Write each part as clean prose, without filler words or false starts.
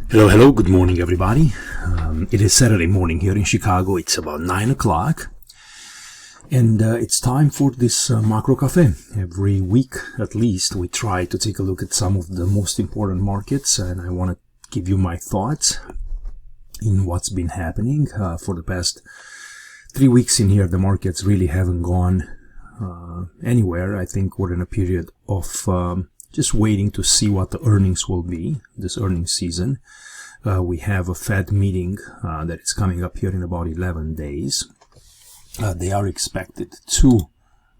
Hello, good morning everybody. It is Saturday morning here in Chicago. It's about 9 o'clock and it's time for this Macro Café. Every week at least we try to take a look at some of the most important markets, and I want to give you my thoughts in what's been happening. For the past 3 weeks in here, the markets really haven't gone anywhere. I think we're in a period of just waiting to see what the earnings will be this earnings season. We have a Fed meeting that is coming up here in about 11 days. They are expected to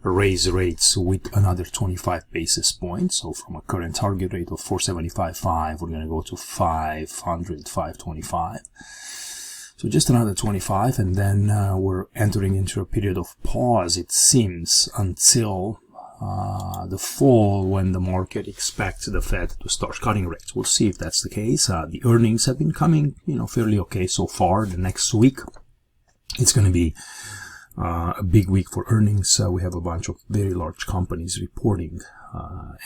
raise rates with another 25 basis points. So from a current target rate of 475.5, we're going to go to 525. So just another 25, and then we're entering into a period of pause, it seems, until the fall, when the market expects the Fed to start cutting rates. We'll see if that's the case. The earnings have been coming, fairly okay so far. The next week, it's going to be a big week for earnings. We have a bunch of very large companies reporting,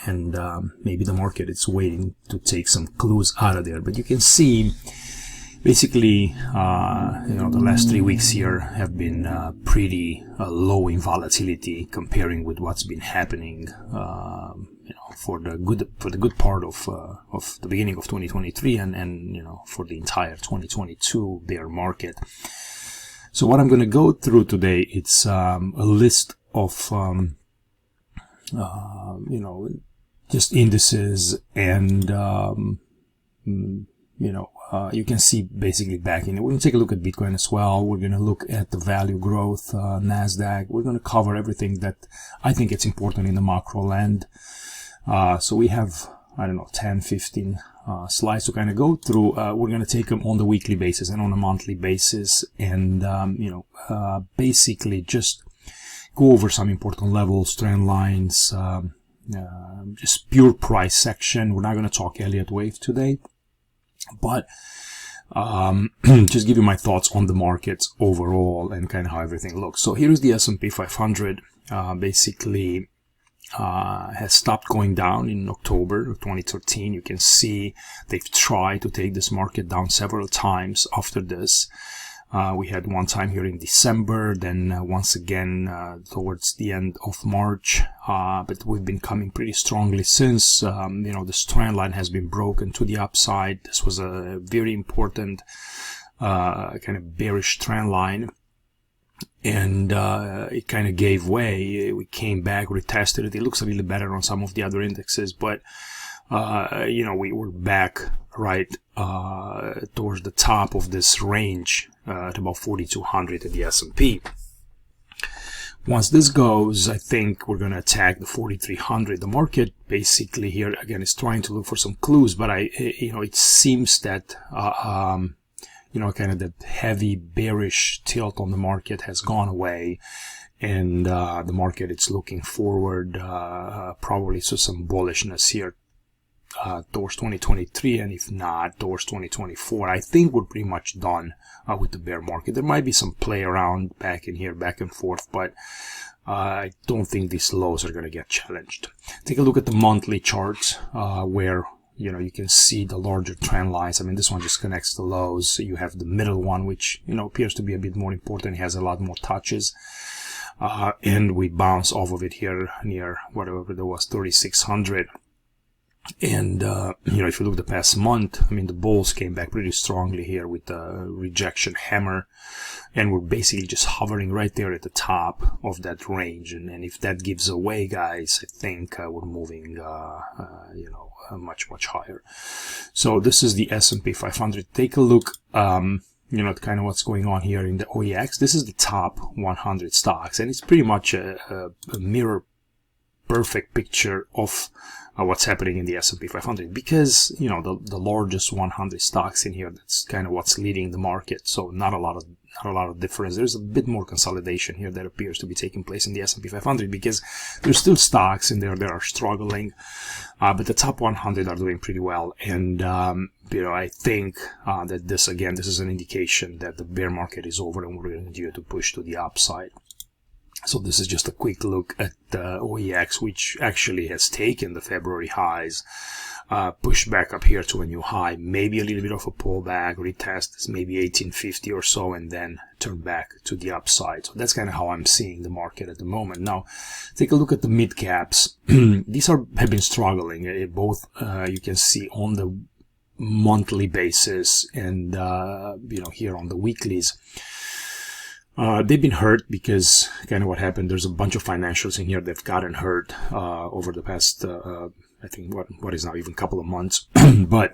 and maybe the market is waiting to take some clues out of there. But you can see, basically, the last 3 weeks here have been pretty low in volatility, comparing with what's been happening, for the good part of the beginning of 2023 and for the entire 2022 bear market. So what I'm going to go through today, it's a list of just indices, and you can see basically back in it. We're going to take a look at Bitcoin as well. We're going to look at the value growth, NASDAQ. We're going to cover everything that I think it's important in the macro land. So we have, 10, 15 slides to kind of go through. We're going to take them on the weekly basis and on a monthly basis, and, basically just go over some important levels, trend lines, just pure price section. We're not going to talk Elliott wave today, but just give you my thoughts on the markets overall and kind of how everything looks. So here is the S&P 500. Basically has stopped going down in October of 2013. You can see they've tried to take this market down several times after this. We had one time here in December, then once again towards the end of March, but we've been coming pretty strongly since. This trend line has been broken to the upside. This was a very important kind of bearish trend line, and it kind of gave way. We came back, retested it. It looks a little better on some of the other indexes, but we were back right towards the top of this range at about 4,200 at the S&P. Once this goes, I think we're going to attack the 4,300. The market basically here again is trying to look for some clues, but it seems that kind of the heavy bearish tilt on the market has gone away, and the market is looking forward probably to some bullishness here towards 2023, and if not, towards 2024. I think we're pretty much done with the bear market. There might be some play around back in here, back and forth, but I don't think these lows are going to get challenged. Take a look at the monthly charts, where you can see the larger trend lines. This one just connects the lows. You have the middle one, which appears to be a bit more important. It has a lot more touches, and we bounce off of it here near whatever there was, 3,600. And if you look the past month, the bulls came back pretty strongly here with the rejection hammer, and we're basically just hovering right there at the top of that range. And if that gives away, guys, I think we're moving much higher. So this is the S&P 500. Take a look at kind of what's going on here in the OEX. This is the top 100 stocks, and it's pretty much a mirror perfect picture of what's happening in the S&P 500, because the largest 100 stocks in here, that's kind of what's leading the market. So not a lot of difference. There's a bit more consolidation here that appears to be taking place in the S&P 500, because there's still stocks in there that are struggling, but the top 100 are doing pretty well. And I think that this is an indication that the bear market is over, and we're going to continue to push to the upside. So this is just a quick look at the OEX, which actually has taken the February highs push back up here to a new high, maybe a little bit of a pullback, retest maybe 1850 or so, and then turn back to the upside. So that's kind of how I'm seeing the market at the moment. Now, take a look at the mid caps. These have been struggling. Both you can see on the monthly basis and here on the weeklies. They've been hurt because kind of what happened. There's a bunch of financials in here that've gotten hurt over the past. I think what is now even a couple of months, but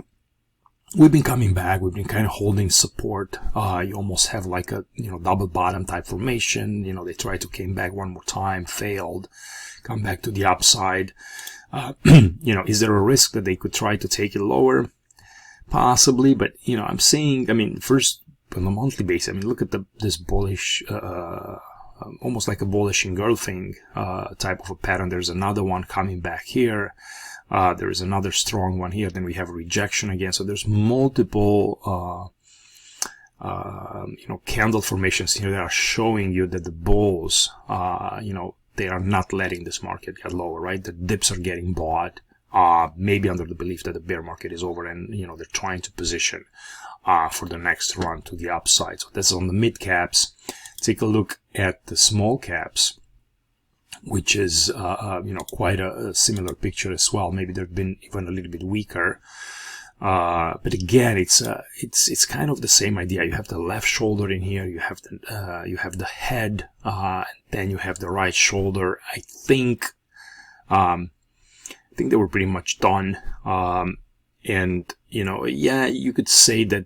we've been coming back. We've been kind of holding support. You almost have like a double bottom type formation. They tried to came back one more time, failed, come back to the upside. Is there a risk that they could try to take it lower? Possibly, but I'm saying, first on the monthly basis, look at this bullish. Almost like a bullish engulfing type of a pattern. There's another one coming back here. There is another strong one here. Then we have a rejection again. So there's multiple, candle formations here that are showing you that the bulls, they are not letting this market get lower, right? The dips are getting bought, maybe under the belief that the bear market is over, and they're trying to position for the next run to the upside. So that's on the mid caps. Take a look at the small caps, which is quite a similar picture as well. Maybe they've been even a little bit weaker, but again, it's kind of the same idea. You have the left shoulder in here, you have the head, and then you have the right shoulder. I think they were pretty much done, and you could say that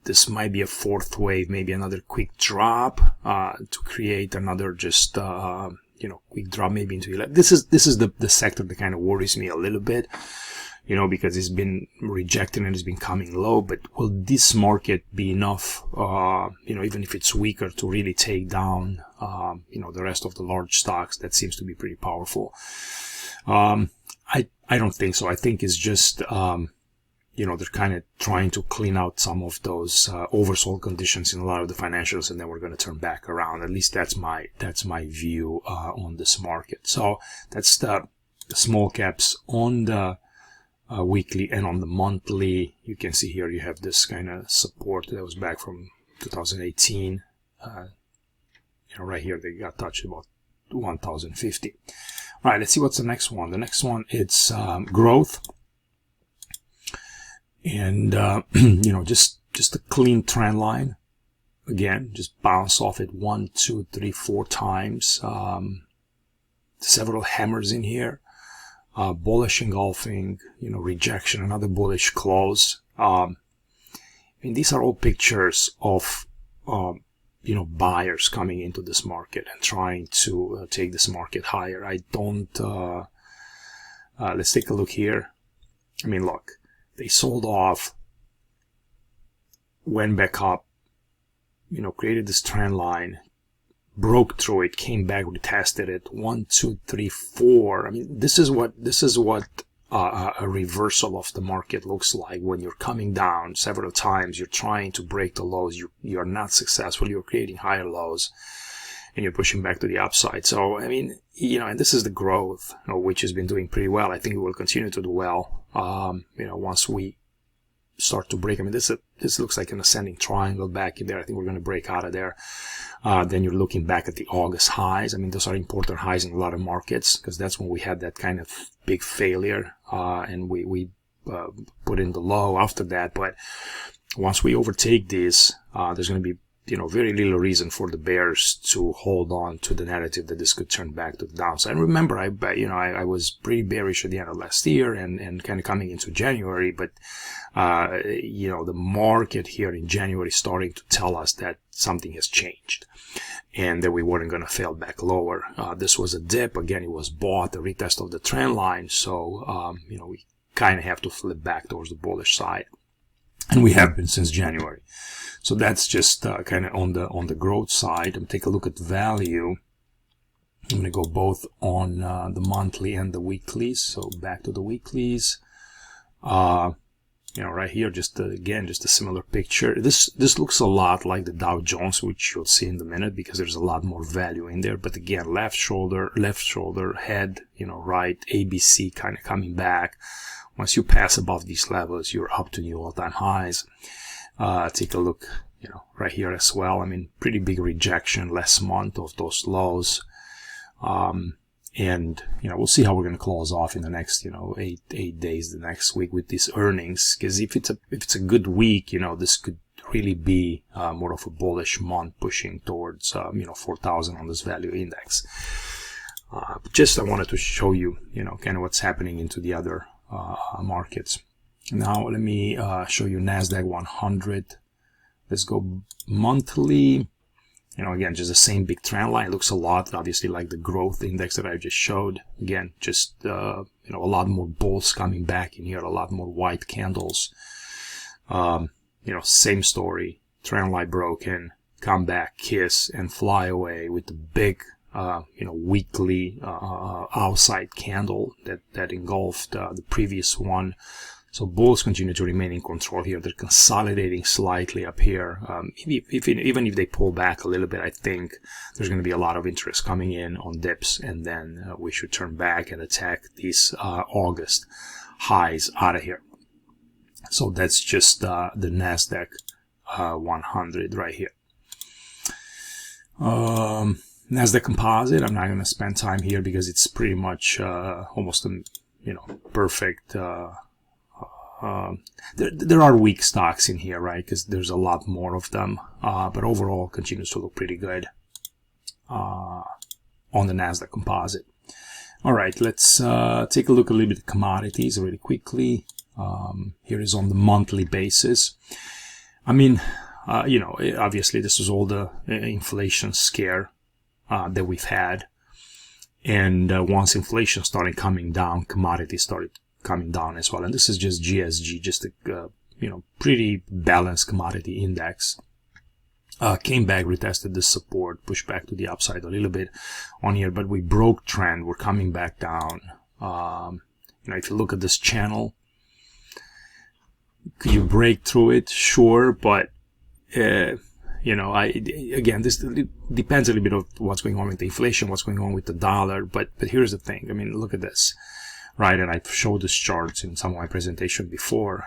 this might be a fourth wave, maybe another quick drop to create another just quick drop maybe into 11. This is the sector that kind of worries me a little bit, because it's been rejected and it's been coming low. But will this market be enough, even if it's weaker, to really take down the rest of the large stocks? That seems to be pretty powerful. I don't think so. I think it's just they're kind of trying to clean out some of those oversold conditions in a lot of the financials, and then we're going to turn back around. At least that's my view on this market. So that's the small caps on the weekly, and on the monthly, you can see here you have this kind of support that was back from 2018. Right here they got touched about 1050. All right, let's see what's the next one. The next one, it's growth. And, just a clean trend line. Again, just bounce off it 1, 2, 3, 4 times. Several hammers in here. Bullish engulfing, rejection, another bullish close. These are all pictures of, buyers coming into this market and trying to take this market higher. I don't, let's take a look here. Look. They sold off, went back up, created this trend line, broke through it, came back, retested it. 1, 2, 3, 4. This is what a reversal of the market looks like when you're coming down several times. You're trying to break the lows. You are not successful. You're creating higher lows, and you're pushing back to the upside. So, and this is the growth, which has been doing pretty well. I think it will continue to do well. Once we start to break. This looks like an ascending triangle back in there. I think we're going to break out of there. Then you're looking back at the August highs. Those are important highs in a lot of markets, because that's when we had that kind of big failure, and we put in the low after that. But once we overtake this, there's going to be very little reason for the bears to hold on to the narrative that this could turn back to the downside. And remember, I was pretty bearish at the end of last year and kind of coming into January, but the market here in January is starting to tell us that something has changed and that we weren't going to fail back lower. This was a dip. Again, it was bought, a retest of the trend line. So, we kind of have to flip back towards the bullish side. And we have been since January. So that's just kind of on the growth side. And take a look at value. I'm going to go both on the monthly and the weeklies. So back to the weeklies. Right here, just a similar picture. This looks a lot like the Dow Jones, which you'll see in a minute, because there's a lot more value in there. But again, left shoulder, head, right, ABC kind of coming back. Once you pass above these levels, you're up to new all-time highs. Take a look, right here as well. I mean, pretty big rejection last month of those lows. And we'll see how we're going to close off in the next 8 days, the next week with these earnings, because if it's a good week, this could really be more of a bullish month, pushing towards 4,000 on this value index. Just I wanted to show you kind of what's happening into the other markets. Now let me show you Nasdaq 100. Let's go monthly. Again, just the same big trend line. It looks a lot, obviously, like the growth index that I just showed. Again, just, a lot more bulls coming back in here, a lot more white candles. Same story. Trend line broken, come back, kiss, and fly away with the big, weekly, outside candle that engulfed, the previous one. So bulls continue to remain in control here. They're consolidating slightly up here. Even if they pull back a little bit, I think there's going to be a lot of interest coming in on dips, and then we should turn back and attack these August highs out of here. So that's just the Nasdaq 100 right here. Nasdaq Composite, I'm not going to spend time here because it's pretty much almost a perfect. There are weak stocks in here, right? Because there's a lot more of them, but overall continues to look pretty good on the Nasdaq Composite. All right, let's take a look a little bit at commodities really quickly. Here is on the monthly basis. I mean, obviously this is all the inflation scare that we've had, and once inflation started coming down, commodities started coming down as well. And this is just GSG, just a pretty balanced commodity index. Came back, retested this support, pushed back to the upside a little bit on here, but we broke trend. We're coming back down. If you look at this channel, could you break through it? Sure, but again, this depends a little bit of what's going on with the inflation, what's going on with the dollar. But here's the thing. I mean, look at this. Right, and I've showed this charts in some of my presentation before.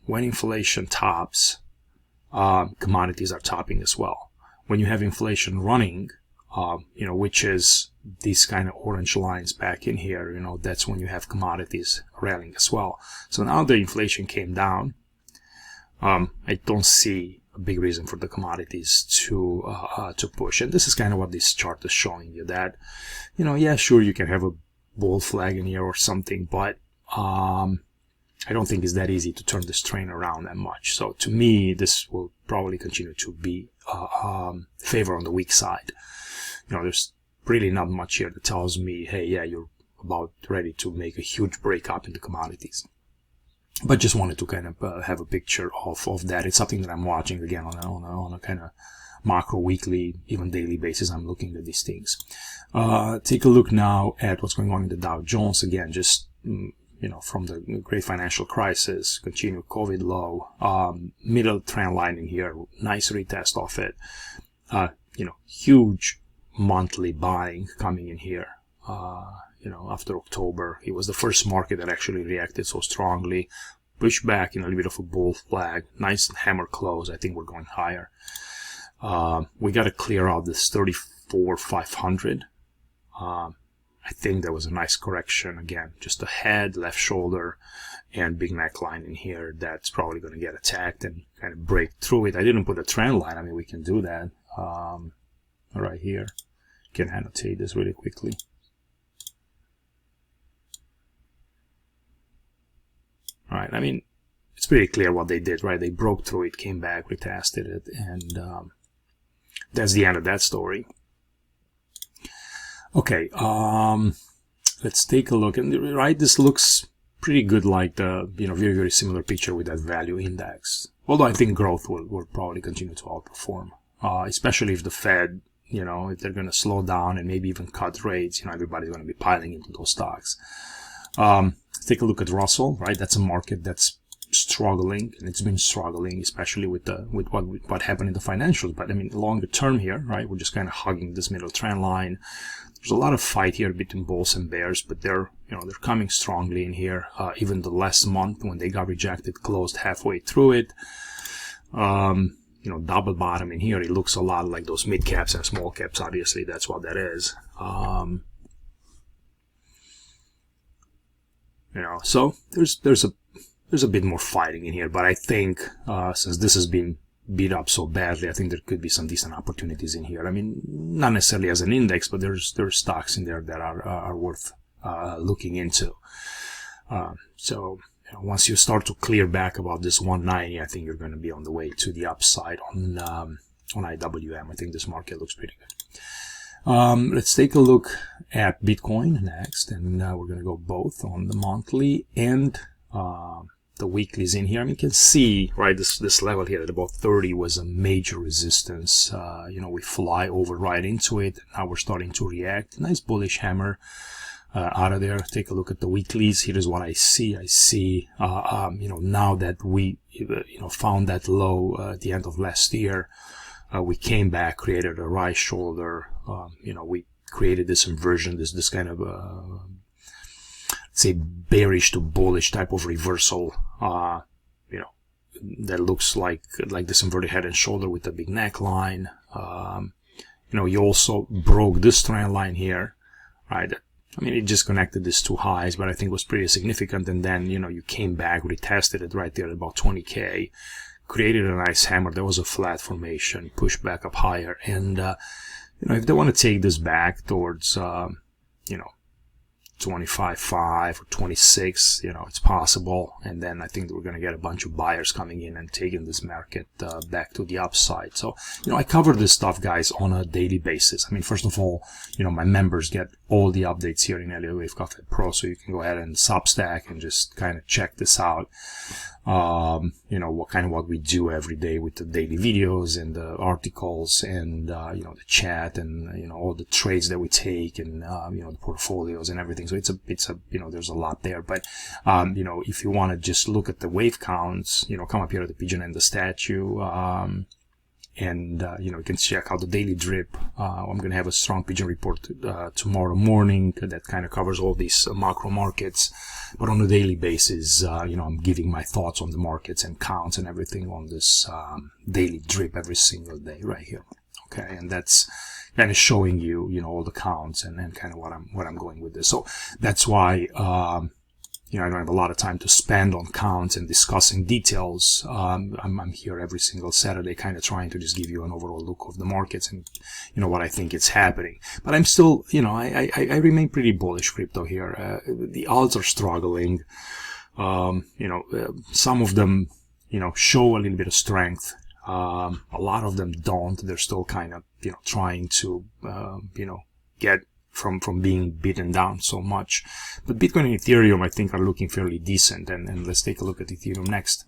When inflation tops, commodities are topping as well. When you have inflation running, which is these kind of orange lines back in here, that's when you have commodities rallying as well. So now the inflation came down. I don't see a big reason for the commodities to push, and this is kind of what this chart is showing you. That, yeah, sure, you can have a bull flag in here or something, but I don't think it's that easy to turn this train around that much. So to me, this will probably continue to be favor on the weak side. There's really not much here that tells me, hey, yeah, you're about ready to make a huge break up in the commodities. But just wanted to kind of have a picture of that. It's something that I'm watching again on a kind of macro, weekly, even daily basis. I'm looking at these things. Take a look now at what's going on in the Dow Jones. Again, just from the great financial crisis, continued COVID low, middle trend line in here, nice retest of it. Huge monthly buying coming in here. After October, it was the first market that actually reacted so strongly. Pushed back in a little bit of a bull flag. Nice hammer close. I think we're going higher. We got to clear out this 34,500. I think there was a nice correction again, just a head, left shoulder, and big neckline in here. That's probably going to get attacked and kind of break through it. I didn't put a trend line. I mean, we can do that right here. Can annotate this really quickly. All right. I mean, it's pretty clear what they did, right? They broke through it, came back, retested it, and that's the end of that story. Okay, let's take a look. And right, this looks pretty good, like the very, very similar picture with that value index. Although I think growth will probably continue to outperform, especially if the Fed, if they're going to slow down and maybe even cut rates. Everybody's going to be piling into those stocks. Let's take a look at Russell. Right, that's a market that's struggling, and it's been struggling, especially with what happened in the financials. But I mean, longer term here, right? We're just kind of hugging this middle trend line. There's a lot of fight here between bulls and bears, but they're coming strongly in here. Even the last month when they got rejected, closed halfway through it. Double bottom in here. It looks a lot like those mid caps and small caps. Obviously, that's what that is. So there's a bit more fighting in here, but I think since this has been beat up so badly, I think there could be some decent opportunities in here. I mean, not necessarily as an index, but there's stocks in there that are worth looking into. So once you start to clear back about this 190, I think you're going to be on the way to the upside on IWM. I think this market looks pretty good. Let's take a look at Bitcoin next, and we're going to go both on the monthly and the weeklies in here. I mean, you can see, right, this level here at about 30 was a major resistance. We fly over right into it. Now we're starting to react. Nice bullish hammer out of there. Take a look at the weeklies. Here is what I see. I see, now that we, found that low at the end of last year, we came back, created a right shoulder. We created this inversion, this kind of, say, bearish to bullish type of reversal, that looks like this inverted head and shoulder with a big neckline. You also broke this trend line here, right? I mean, it just connected these two highs, but I think it was pretty significant. And then, you came back, retested it right there at about 20K, created a nice hammer. There was a flat formation, pushed back up higher. And, if they want to take this back towards, 25.5 or 26, it's possible. And then I think we're going to get a bunch of buyers coming in and taking this market back to the upside. So, I cover this stuff, guys, on a daily basis. I mean, first of all, my members get all the updates here in Elliott Wave Cafe Pro, so you can go ahead and Substack and just kind of check this out. What we do every day with the daily videos and the articles and, the chat and, all the trades that we take and, the portfolios and everything. So it's a, there's a lot there. But, if you want to just look at the wave counts, come up here at the pigeon and the statue, and you can check out the daily drip. I'm going to have a strong pigeon report tomorrow morning that kind of covers all these macro markets. But on a daily basis, I'm giving my thoughts on the markets and counts and everything on this daily drip every single day right here. Okay, and that's kind of showing you, all the counts and kind of what I'm going with this. So that's why I don't have a lot of time to spend on counts and discussing details. I'm here every single Saturday kind of trying to just give you an overall look of the markets and, what I think is happening. But I'm still, I remain pretty bullish crypto here. The alts are struggling. Some of them, show a little bit of strength. A lot of them don't. They're still kind of, trying to, get from being beaten down so much. But Bitcoin and Ethereum, I think, are looking fairly decent. And let's take a look at Ethereum next.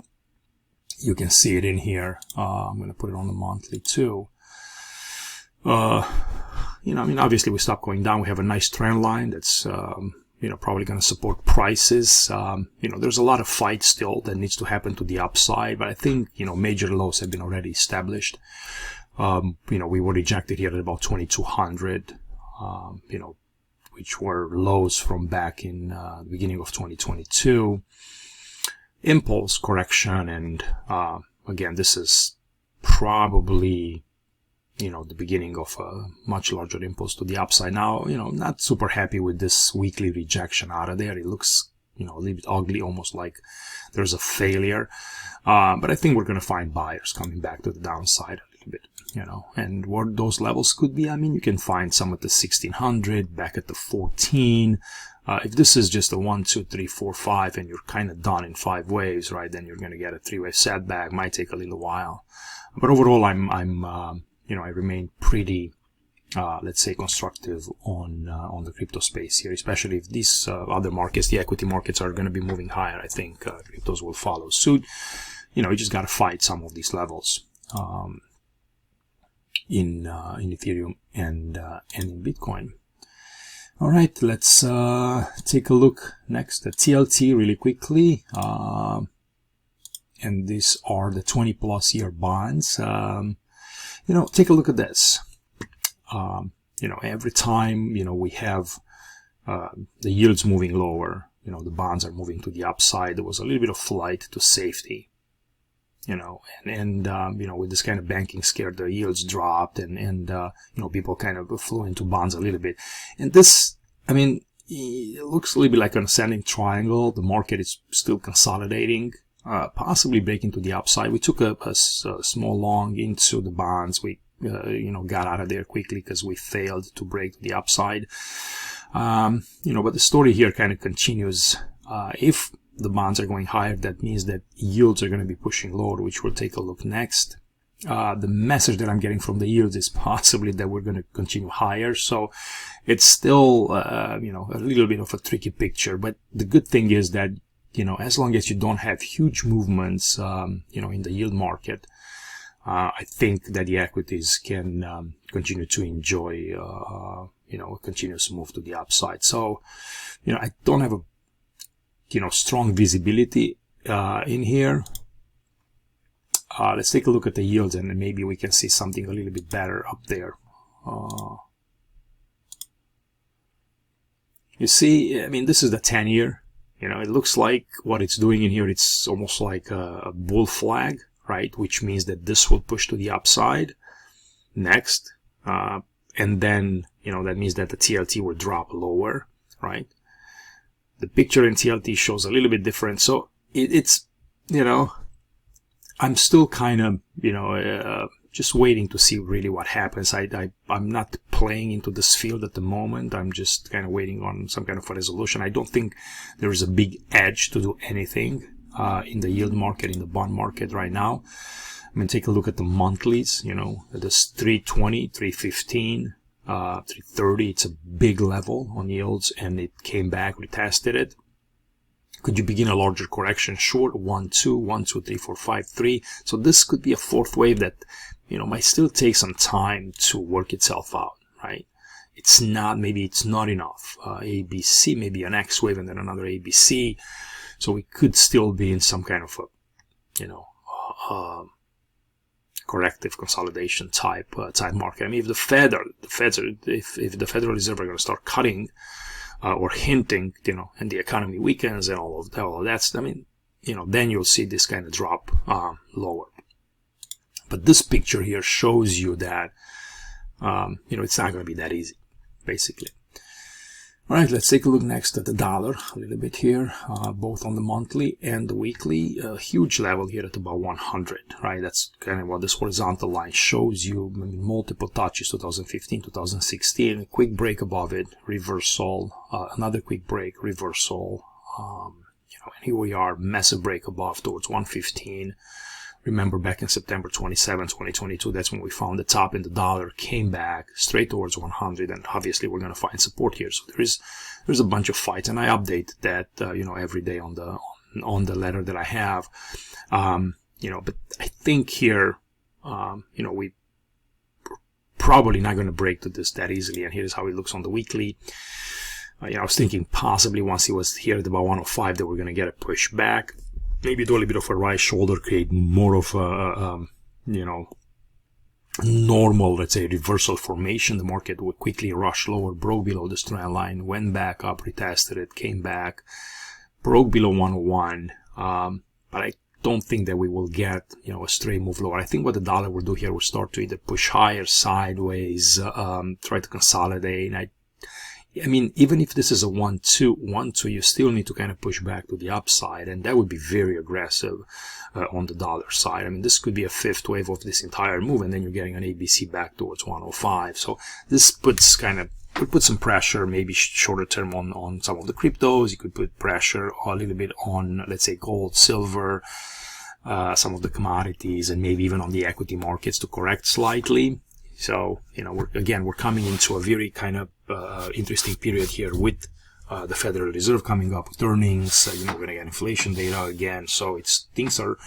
You can see it in here. I'm going to put it on the monthly too. Obviously we stopped going down. We have a nice trend line that's, probably going to support prices. There's a lot of fight still that needs to happen to the upside, but I think, major lows have been already established. We were rejected here at about 2200. Which were lows from back in the beginning of 2022. Impulse correction, and again, this is probably, the beginning of a much larger impulse to the upside. Now, not super happy with this weekly rejection out of there. It looks, a little bit ugly, almost like there's a failure. But I think we're going to find buyers coming back to the downside a little bit. And what those levels could be, you can find some at the 1600, back at the 14. If this is just a 1, 2, 3, 4, 5, and you're kind of done in 5 waves, right, then you're going to get a 3-wave setback. Might take a little while. But overall, I remain pretty, let's say, constructive on the crypto space here, especially if these other markets, the equity markets, are going to be moving higher. I think cryptos will follow suit. You just got to fight some of these levels. In Ethereum and in Bitcoin. All right, let's take a look next at TLT really quickly. and these are the 20+ year bonds. Take a look at this. Every time, we have the yields moving lower, the bonds are moving to the upside. There was a little bit of flight to safety, with this kind of banking scare, the yields dropped and people kind of flew into bonds a little bit. And this, it looks a little bit like an ascending triangle. The market is still consolidating, possibly breaking to the upside. We took a small long into the bonds. We, got out of there quickly because we failed to break to the upside. But the story here kind of continues. If the bonds are going higher, that means that yields are going to be pushing lower, which we'll take a look next. The message that I'm getting from the yields is possibly that we're going to continue higher. So it's still, a little bit of a tricky picture. But the good thing is that, as long as you don't have huge movements, in the yield market, I think that the equities can continue to enjoy, a continuous move to the upside. So, I don't have a, strong visibility in here. Let's take a look at the yields, and maybe we can see something a little bit better up there. You see, this is the 10-year. It looks like what it's doing in here, it's almost like a bull flag, right? Which means that this will push to the upside next. And then, that means that the TLT will drop lower, right? The picture in TLT shows a little bit different. So it's, I'm still kind of, just waiting to see really what happens. I'm not playing into this field at the moment. I'm just kind of waiting on some kind of a resolution. I don't think there is a big edge to do anything in the yield market, in the bond market right now. Take a look at the monthlies, this 320, 315, 330. It's a big level on yields, and it came back, retested it. Could you begin a larger correction? Short 1, 2, 1, 2, 3, 4, 5, 3. So this could be a fourth wave that, might still take some time to work itself out, right? It's not, maybe it's not enough. ABC, maybe an X wave and then another ABC. So we could still be in some kind of a, corrective consolidation type market. If the if the Federal Reserve are going to start cutting or hinting, and the economy weakens and all of that, then you'll see this kind of drop lower. But this picture here shows you that it's not going to be that easy, basically. All right, let's take a look next at the dollar a little bit here, both on the monthly and the weekly. A huge level here at about 100, right? That's kind of what this horizontal line shows you. Multiple touches, 2015, 2016, a quick break above it, reversal, another quick break, reversal. And here we are, massive break above towards 115. Remember back in September 27, 2022, that's when we found the top in the dollar, came back straight towards 100, and obviously we're going to find support here. So there's a bunch of fights, and I update that every day on the letter that I have. But I think here we're probably not going to break to this that easily, and here's how it looks on the weekly. I was thinking possibly once it was here at about 105 that we're going to get a push back. Maybe do a little bit of a right shoulder, create more of a, normal, let's say, reversal formation. The market would quickly rush lower, broke below the trend line, went back up, retested it, came back, broke below 101. But I don't think that we will get, a straight move lower. I think what the dollar will do here will start to either push higher, sideways, try to consolidate. Even if this is a 1-2, you still need to kind of push back to the upside, and that would be very aggressive on the dollar side. This could be a fifth wave of this entire move, and then you're getting an ABC back towards 105. So this could put some pressure, maybe shorter term on some of the cryptos. You could put pressure a little bit on, let's say, gold, silver, some of the commodities, and maybe even on the equity markets to correct slightly. So, we're coming into a very kind of interesting period here with the Federal Reserve coming up with earnings. We're going to get inflation data again. So things are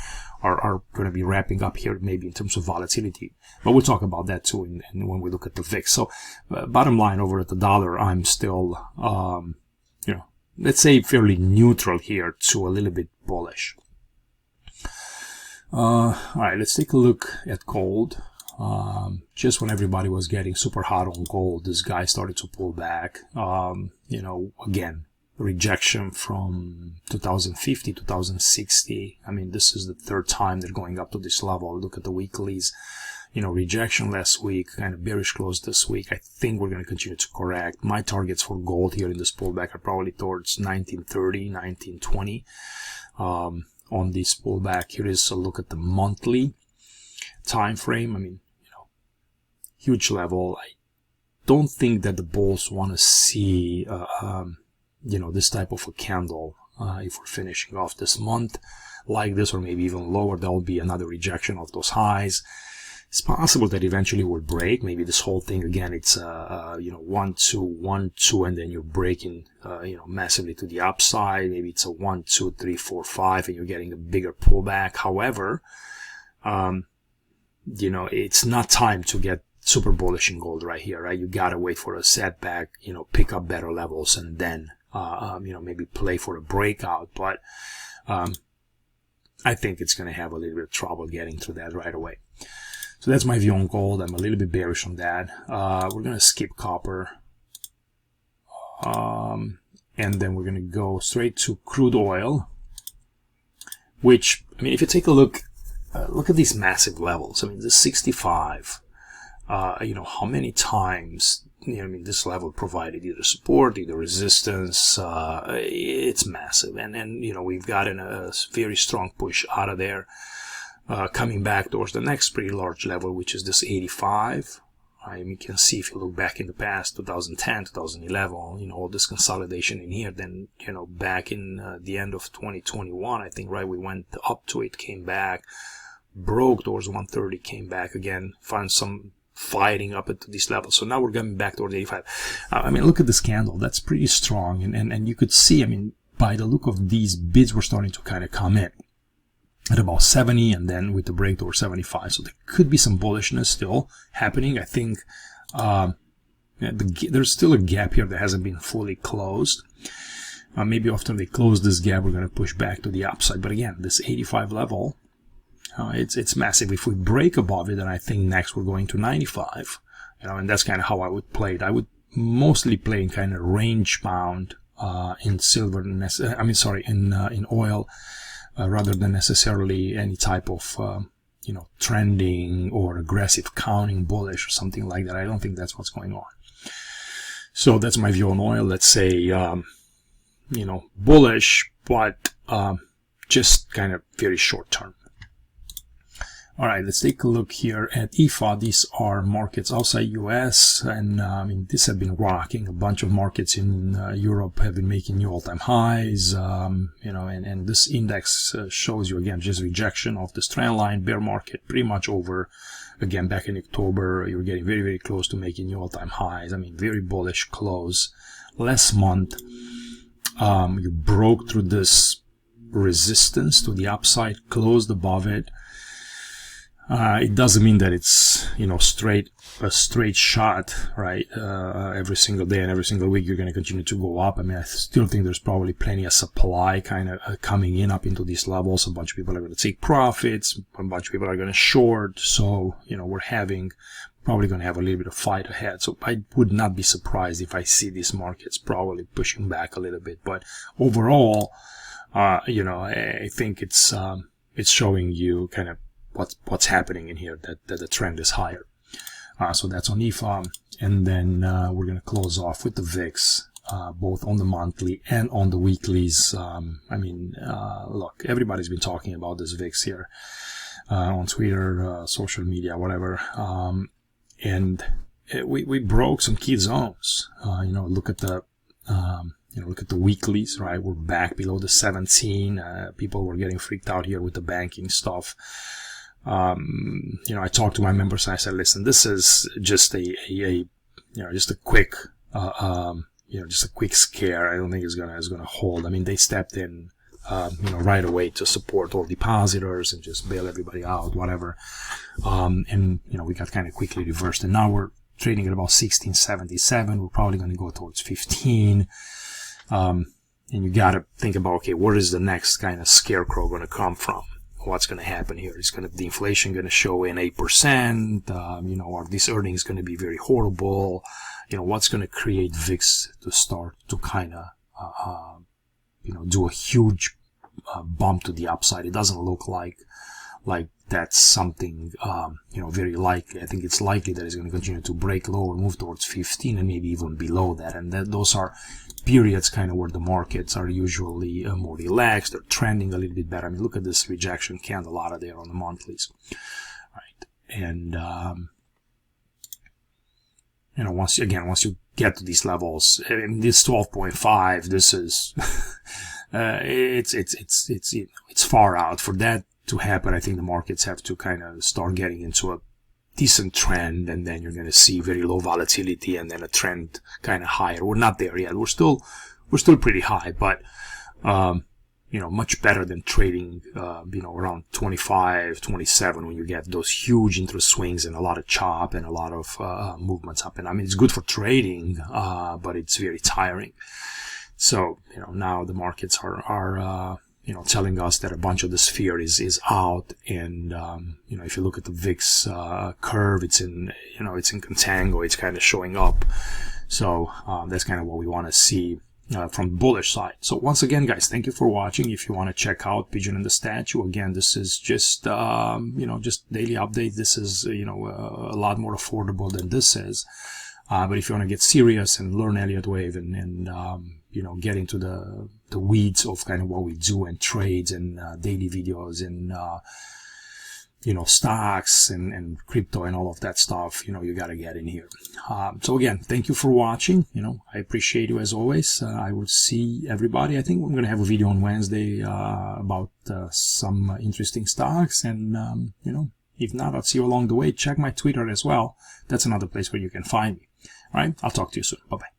going to be wrapping up here, maybe in terms of volatility. But we'll talk about that too when we look at the VIX. So bottom line over at the dollar, I'm still, let's say fairly neutral here to a little bit bullish. All right, let's take a look at gold. Just when everybody was getting super hot on gold, this guy started to pull back. You know, again, rejection from 2050, 2060. I mean, this is the third time they're going up to this level. Look at the weeklies. You know, rejection last week, kind of bearish close this week. I think we're going to continue to correct. My targets for gold here in this pullback are probably towards 1930, 1920. On this pullback, here is a look at the monthly time frame. I mean, you know, huge level. I don't think that the bulls want to see, you know, this type of a candle. If we're finishing off this month like this, or maybe even lower, there will be another rejection of those highs. It's possible that eventually we'll break. Maybe this whole thing again, it's you know, 1 2 1 2, and then you're breaking you know, massively to the upside. Maybe it's a 1 2 3 4 5, and you're getting a bigger pullback. However, you know, it's not time to get super bullish in gold right here, right? You gotta wait for a setback, you know, pick up better levels, and then you know, maybe play for a breakout. But I think it's gonna have a little bit of trouble getting through that right away. So that's my view on gold. I'm a little bit bearish on that. We're going to skip copper. And then we're going to go straight to crude oil, which, I mean, if you take a look, look at these massive levels. I mean, the 65, you know, how many times, you know, I mean, this level provided either support, either resistance. It's massive. And, you know, we've gotten a very strong push out of there. Coming back towards the next pretty large level, which is this 85. You can see if you look back in the past, 2010, 2011, you know, all this consolidation in here. Then, you know, back in the end of 2021, I think, right, we went up to it, came back, broke towards 130, came back again, found some fighting up at this level. So now we're coming back towards 85. I mean, look at this candle. That's pretty strong. And you could see, I mean, by the look of these bids, we're starting to kind of come in at about 70, and then with the break towards 75. So there could be some bullishness still happening. I think there's still a gap here that hasn't been fully closed. Maybe after they close this gap, we're going to push back to the upside. But again, this 85 level, it's massive. If we break above it, then I think next we're going to 95. You know, and that's kind of how I would play it. I would mostly play in kind of range bound in silver. I mean, sorry, in oil. Rather than necessarily any type of, you know, trending or aggressive counting bullish or something like that. I don't think that's what's going on. So that's my view on oil. Let's say, you know, bullish, but just kind of very short term. All right, let's take a look here at IFA. These are markets outside US, and I mean, these have been rocking. A bunch of markets in Europe have been making new all-time highs, you know, and this index shows you, again, just rejection of this trend line, bear market pretty much over. Again, back in October, you were getting very, very close to making new all-time highs. I mean, very bullish close. Last month, you broke through this resistance to the upside, closed above it. It doesn't mean that it's, you know, a straight shot, right? Every single day and every single week you're going to continue to go up. I mean, I still think there's probably plenty of supply kind of coming in up into these levels. A bunch of people are going to take profits. A bunch of people are going to short. So, you know, probably going to have a little bit of fight ahead. So I would not be surprised if I see these markets probably pushing back a little bit. But overall, you know, I think it's showing you kind of what's happening in here, that the trend is higher. So that's on IFA, and then we're going to close off with the VIX, both on the monthly and on the weeklies. I mean, look, everybody's been talking about this VIX here on Twitter, social media, whatever, and we broke some key zones. You know, look at the look at the weeklies, right? We're back below the 17. People were getting freaked out here with the banking stuff. You know, I talked to my members and I said, listen, this is just just a quick, just a quick scare. I don't think it's gonna hold. I mean, they stepped in, right away to support all depositors and just bail everybody out, whatever. And, we got kind of quickly reversed, and now we're trading at about 1677. We're probably going to go towards 15. And you got to think about, okay, where is the next kind of scarecrow going to come from? what's going to happen here. Is the inflation going to show in 8%? Are these earnings going to be very horrible? What's going to create VIX to start to kind of, do a huge bump to the upside? It doesn't look like that's something, very likely. I think it's likely that it's going to continue to break lower, move towards 15 and maybe even below that. And those are periods kind of where the markets are usually more relaxed. They're trending a little bit better. I mean, look at this rejection candle out of there on the monthlies. Right. And, once you get to these levels, and this 12.5, this is, it's far out. For that to happen, I think the markets have to kind of start getting into a decent trend, and then you're going to see very low volatility and then a trend kind of higher. We're not there yet. We're still pretty high, but much better than trading around 25, 27 when you get those huge interest swings and a lot of chop and a lot of movements up. And I mean, it's good for trading, but it's very tiring. So now the markets are telling us that a bunch of this fear is out, and if you look at the VIX curve, it's in contango, it's kind of showing up. So that's kind of what we want to see from the bullish side. So once again, guys, thank you for watching. If you want to check out Pigeon and the Statue, again, this is just just daily update. This is a lot more affordable than this is. But if you want to get serious and learn Elliott Wave and get into the weeds of kind of what we do and trades and daily videos and stocks and crypto and all of that stuff, you got to get in here. So again, thank you for watching. I appreciate you as always. I will see everybody. I think we're going to have a video on Wednesday about some interesting stocks, and if not, I'll see you along the way. Check my Twitter as well. That's another place where you can find me. All right, I'll talk to you soon. Bye-bye.